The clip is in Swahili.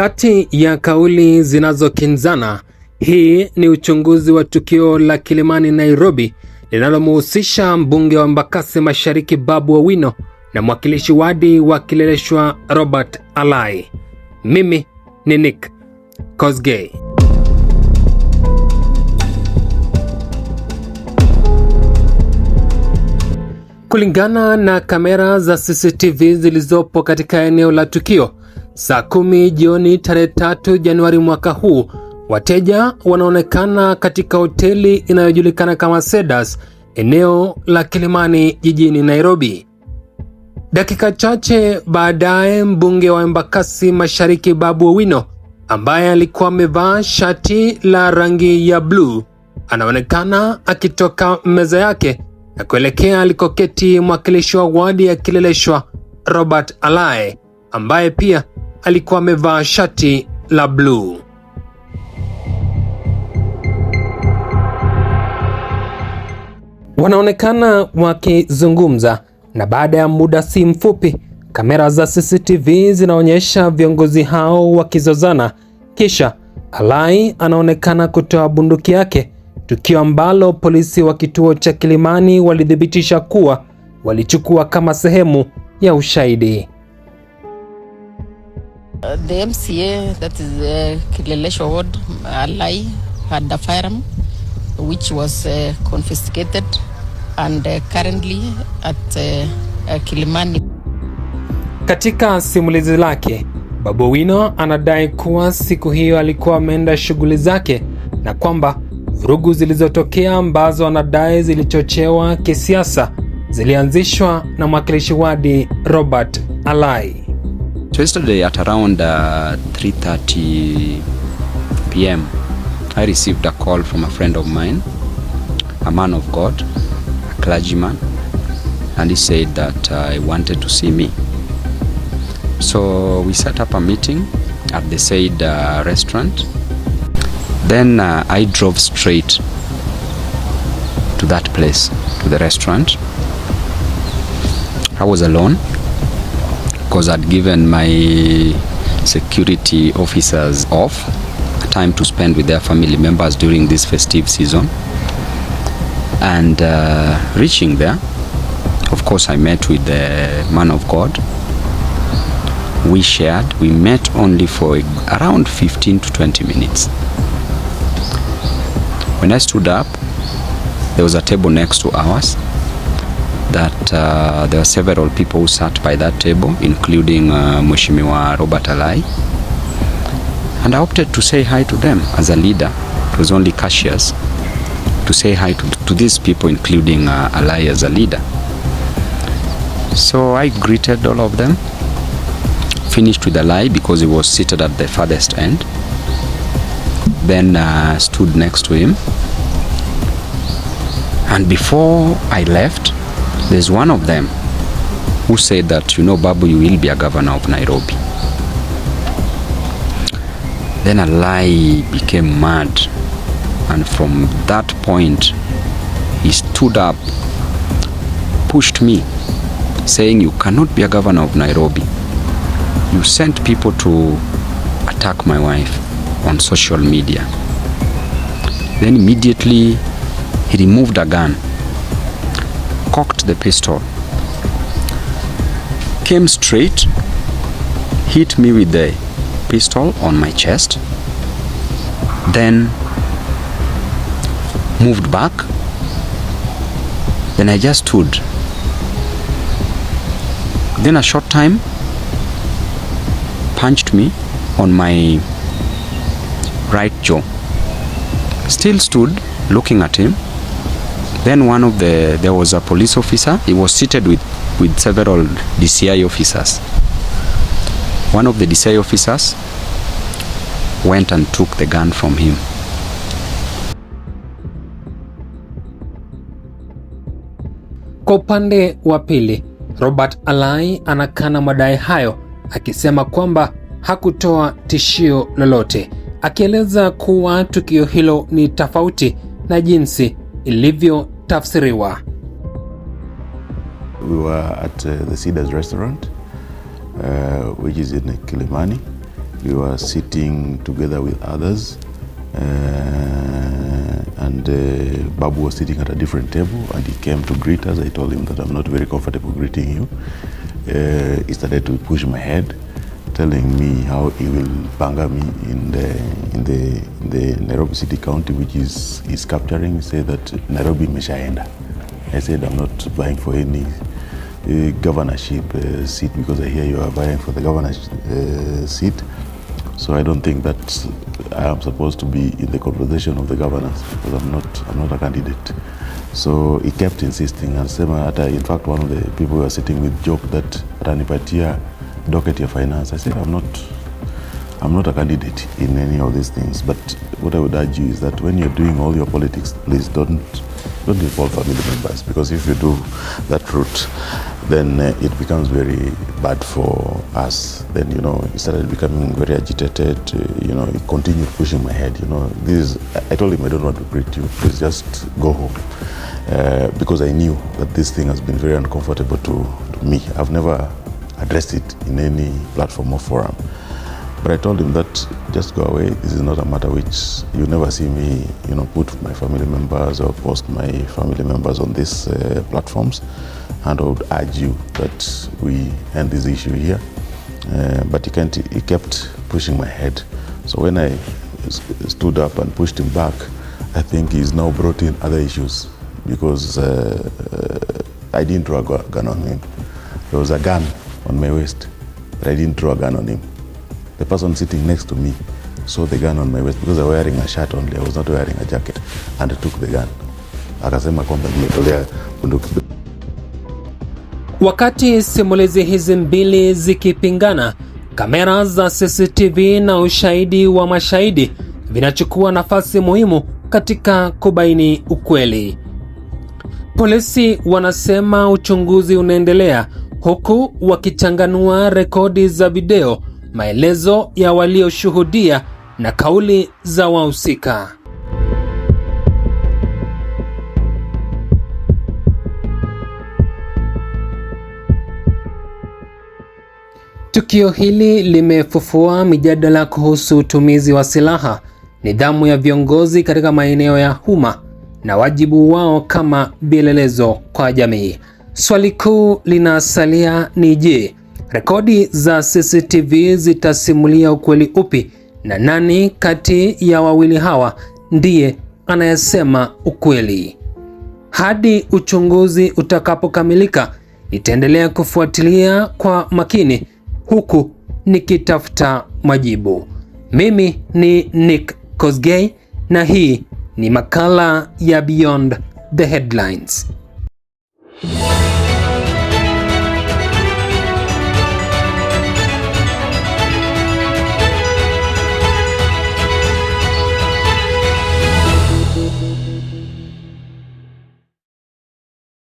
Kati ya kauli zinazokinzana, hii ni uchunguzi wa tukio la Kilimani Nairobi linalomhusisha mbunge wa Embakasi Mashariki Babu Owino na mwakilishi wadi wa Kileleshwa Robert Alai. Mimi ni Nick Kosgei. Kulingana na kamera za CCTV zilizopo katika eneo la tukio, saa 10 jioni tarehe 3 Januari mwaka huu, wateja wanaonekana katika hoteli inayojulikana kama Cedars, eneo la Kilimani jijini Nairobi. Dakika chache baadaye, mbunge wa Embakasi Mashariki Babu Owino, ambaye alikuwa amevaa shati la rangi ya blue, anaonekana akitoka meza yake na kuelekea alikoketi mwakilishi wa wadi ya Kileleshwa Robert Alai, ambaye pia alikuwa amevaa shati la blue. Wanaonekana wakizungumza, na baada ya muda si mfupi, kamera za CCTV zinaonyesha viongozi hao wakizozana. Kisha Alai anaonekana kutoa bunduki yake, tukio ambalo polisi wa kituo cha Kilimani walidhibitisha kuwa walichukua kama sehemu ya ushahidi. The MCA, that is Kileleshwa ward, Alai, had a firearm which was confiscated and currently at Kilimani. Katika simulizi lake, Babu Owino anadai kuwa siku hiyo alikuwa ameenda shughuli zake na kwamba vurugu zilizotokea ambazo anadai zilichochewa kisiasa zilianzishwa na mwakilishi wadi Robert Alai. So yesterday at around 3:30 p.m. I received a call from a friend of mine, a man of God, a clergyman, and he said that he wanted to see me. So we set up a meeting at the said restaurant. Then I drove straight to that place, to the restaurant. I was alone because I'd given my security officers off, time to spend with their family members during this festive season. And reaching there, of course, I met with the man of God. We shared. We met only for around 15 to 20 minutes. When I stood up, there was a table next to ours that there were several people who sat by that table, including Mheshimiwa Robert Alai. And I opted to say hi to them as a leader. It was only cashiers to say hi to these people, including Alai as a leader. So I greeted all of them, finished with Alai because he was seated at the farthest end. Then stood next to him. And before I left, there's one of them who said that, you know, Babu, you will be a governor of Nairobi. Then Alai became mad, and from that point he stood up, pushed me, saying, you cannot be a governor of Nairobi. You sent people to attack my wife on social media. Then immediately he removed a gun, cocked the pistol, came straight, hit me with the pistol on my chest, then moved back. Then I just stood. Then a short time punched me on my right jaw. Still stood looking at him. Then there was a police officer. He was seated with several DCI officers. One of the DCI officers went and took the gun from him. Kwa upande wa pili, Robert Alai anakana madai hayo, akisema kwamba hakutoa tishio lolote, akieleza kuwa tukio hilo ni tofauti na jinsi ilivyotafsiriwa. We were at the Cedars restaurant, which is in Kilimani, We were sitting together with others, and Babu was sitting at a different table, and he came to greet us. I told him that I'm not very comfortable greeting you. He started to push my head, telling me how he will banga me in the Nairobi City County, which is capturing. He said that Nairobi meshaenda. I said I'm not vying for any governorship seat, because I hear you are vying for the governorship seat. So I don't think that I am supposed to be in the conversation of the governors, because I'm not a candidate. So he kept insisting, and in fact one of the people who were sitting with joked that atanipatia docket ya finance. I said I'm not a candidate in any of these things. But what I would urge you is that when you're doing all your politics, please don't involve family members, because if you do that route, then it becomes very bad for us. Then, he started becoming very agitated. He continued pushing my head. I told him I don't want to greet you. Please just go home, because I knew that this thing has been very uncomfortable to me. I've never addressed it in any platform or forum. But I told him that just go away. This is not a matter which you never see me, put my family members or post my family members on these platforms. And I would urge you that we end this issue here. But he kept pushing my head. So when I stood up and pushed him back, I think he's now brought in other issues, because I didn't draw a gun on him. There was a gun on my waist, but I didn't draw a gun on him. The person sitting next to me saw the gun on my waist, because I was wearing a shirt only. I was not wearing a jacket, and I took the gun. Akasema kwamba nimetolea bunduki. Wakati simulizi hizi mbili zikipingana, kamera za CCTV na ushahidi wa mashahidi vinachukua nafasi muhimu katika kubaini ukweli. Polisi wanasema uchunguzi unaendelea, huku wakichanganua rekodi za video, maelezo ya walioshuhudia na kauli za wahusika. Tukio hili limefufua mijadala kuhusu utumizi wa silaha, nidhamu ya viongozi katika maeneo ya umma na wajibu wao kama vielelezo kwa jamii. Swali kuu linasalia ni je, rekodi za CCTV zitasimulia ukweli upi, na nani kati ya wawili hawa ndiye anayesema ukweli? Hadi uchunguzi utakapokamilika, nitaendelea kufuatilia kwa makini huku nikitafuta majibu. Mimi ni Nick Kosgei na hii ni makala ya Beyond the Headlines.